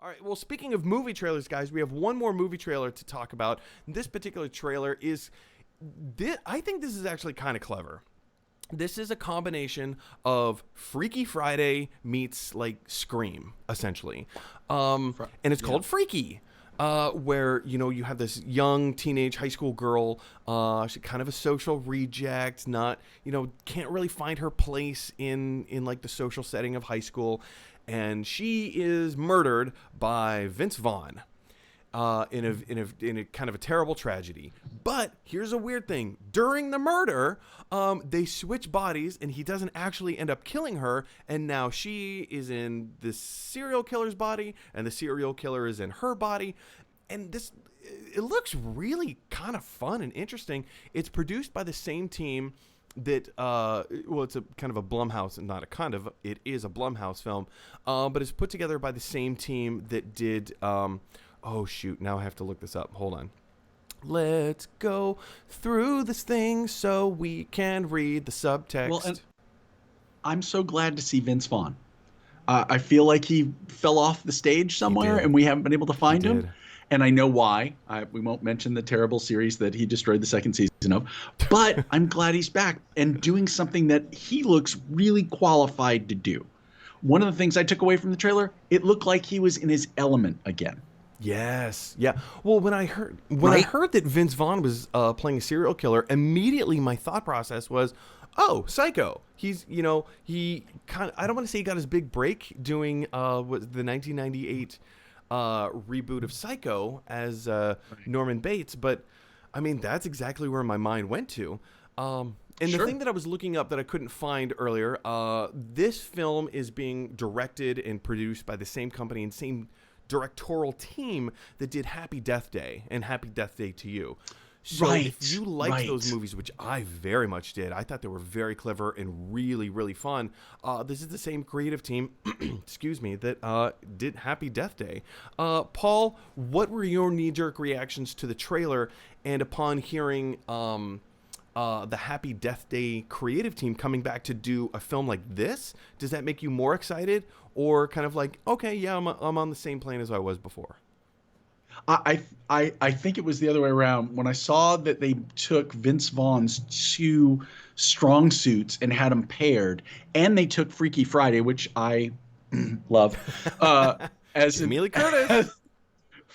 right. Well, speaking of movie trailers, guys, we have one more movie trailer to talk about. This particular trailer is, I think this is actually kind of clever. This is a combination of Freaky Friday meets like Scream, essentially, and it's called Freaky. Where you have this young teenage high school girl, she's kind of a social reject, not can't really find her place in like the social setting of high school, and she is murdered by Vince Vaughn. In a kind of a terrible tragedy. But here's a weird thing. During the murder, they switch bodies, and he doesn't actually end up killing her, and now she is in this serial killer's body, and the serial killer is in her body. And it looks really kind of fun and interesting. It's produced by the same team that it's a kind of a Blumhouse, not a kind of, it is a Blumhouse film, but it's put together by the same team that did oh shoot, now I have to look this up. Hold on. Let's go through this thing so we can read the subtext. Well, and I'm so glad to see Vince Vaughn. I feel like he fell off the stage somewhere and we haven't been able to find him. And I know why. We won't mention the terrible series that he destroyed the second season of. But I'm glad he's back and doing something that he looks really qualified to do. One of the things I took away from the trailer, it looked like he was in his element again. Yes. Yeah. Well, when I heard that Vince Vaughn was playing a serial killer, immediately my thought process was, oh, Psycho. He's, he kind of, I don't want to say he got his big break doing the 1998 reboot of Psycho as Norman Bates, but I mean, that's exactly where my mind went to. And the thing that I was looking up that I couldn't find earlier, this film is being directed and produced by the same company and same directorial team that did Happy Death Day and Happy Death Day to You. So if you liked those movies, which I very much did, I thought they were very clever and really, really fun. This is the same creative team, excuse me, that did Happy Death Day. Paul, what were your knee-jerk reactions to the trailer? And upon hearing the Happy Death Day creative team coming back to do a film like this, does that make you more excited, or kind of like, okay, yeah, I'm on the same plane as I was before? I think it was the other way around. When I saw that they took Vince Vaughn's two strong suits and had them paired, and they took Freaky Friday, which I love, as Jamie Lee Curtis,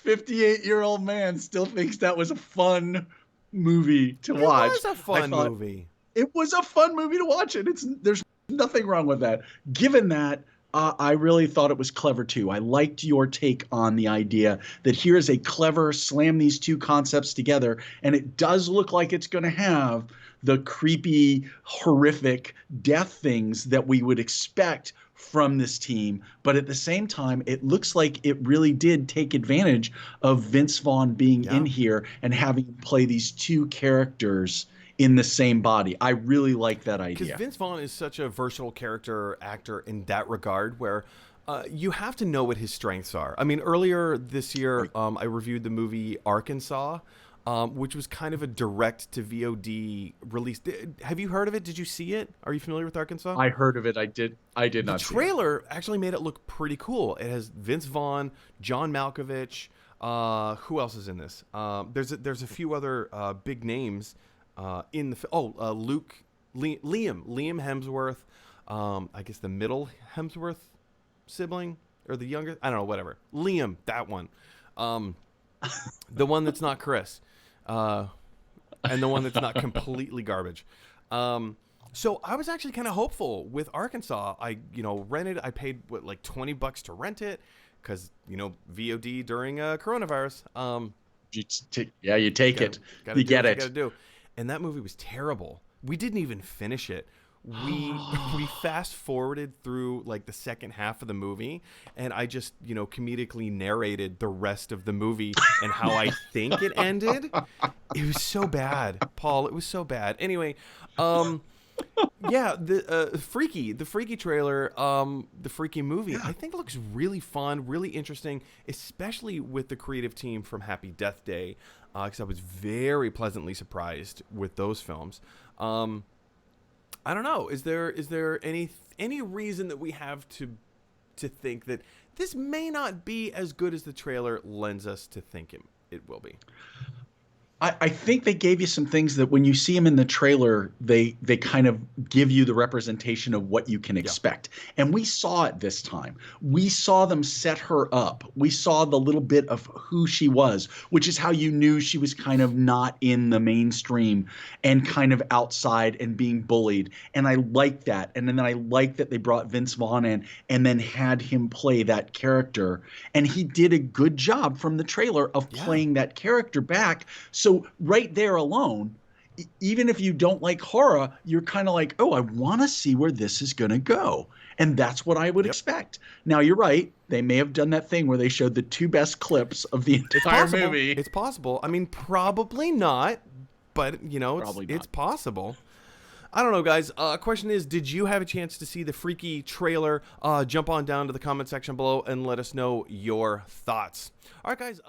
58-year-old man still thinks that was a fun movie to watch. It was a fun movie. It was a fun movie to watch, and there's nothing wrong with that. Given that, I really thought it was clever too. I liked your take on the idea that here is a clever slam these two concepts together, and it does look like it's going to have the creepy, horrific death things that we would expect from this team. But at the same time, it looks like it really did take advantage of Vince Vaughn being in here and having him play these two characters in the same body. I really like that idea. Because Vince Vaughn is such a versatile character actor in that regard, where you have to know what his strengths are. I mean, earlier this year, I reviewed the movie Arkansas, which was kind of a direct-to-VOD release. Have you heard of it? Did you see it? Are you familiar with Arkansas? I heard of it. I did not see it. The trailer actually made it look pretty cool. It has Vince Vaughn, John Malkovich. Who else is in this? There's a few other big names in the Liam Hemsworth, I guess the middle Hemsworth sibling or the younger, I don't know, whatever. Liam, that one, the one that's not Chris, and the one that's not completely garbage. So I was actually kind of hopeful with Arkansas. I rented. I paid like $20 to rent it because VOD during coronavirus. You take it. You get it. Gotta do. And that movie was terrible. We didn't even finish it. We fast forwarded through like the second half of the movie, and I just comedically narrated the rest of the movie and how I think it ended. It was so bad, Paul. It was so bad. Anyway, yeah, the Freaky trailer, the Freaky movie, I think looks really fun, really interesting, especially with the creative team from Happy Death Day, because I was very pleasantly surprised with those films. I don't know. Is there any reason that we have to think that this may not be as good as the trailer lends us to think it will be. I think they gave you some things that when you see them in the trailer, they kind of give you the representation of what you can expect. And we saw it this time. We saw them set her up. We saw the little bit of who she was, which is how you knew she was kind of not in the mainstream and kind of outside and being bullied. And I like that. And then I like that they brought Vince Vaughn in and then had him play that character. And he did a good job from the trailer of playing that character back. So right there alone, even if you don't like horror, you're kind of like, oh, I want to see where this is going to go. And that's what I would expect. Now, you're right. They may have done that thing where they showed the 2 best clips of the entire movie. It's possible. I mean, probably not, but, you know, it's possible. I don't know, guys. Question is, did you have a chance to see the freaky trailer? Jump on down to the comment section below and let us know your thoughts. All right, guys.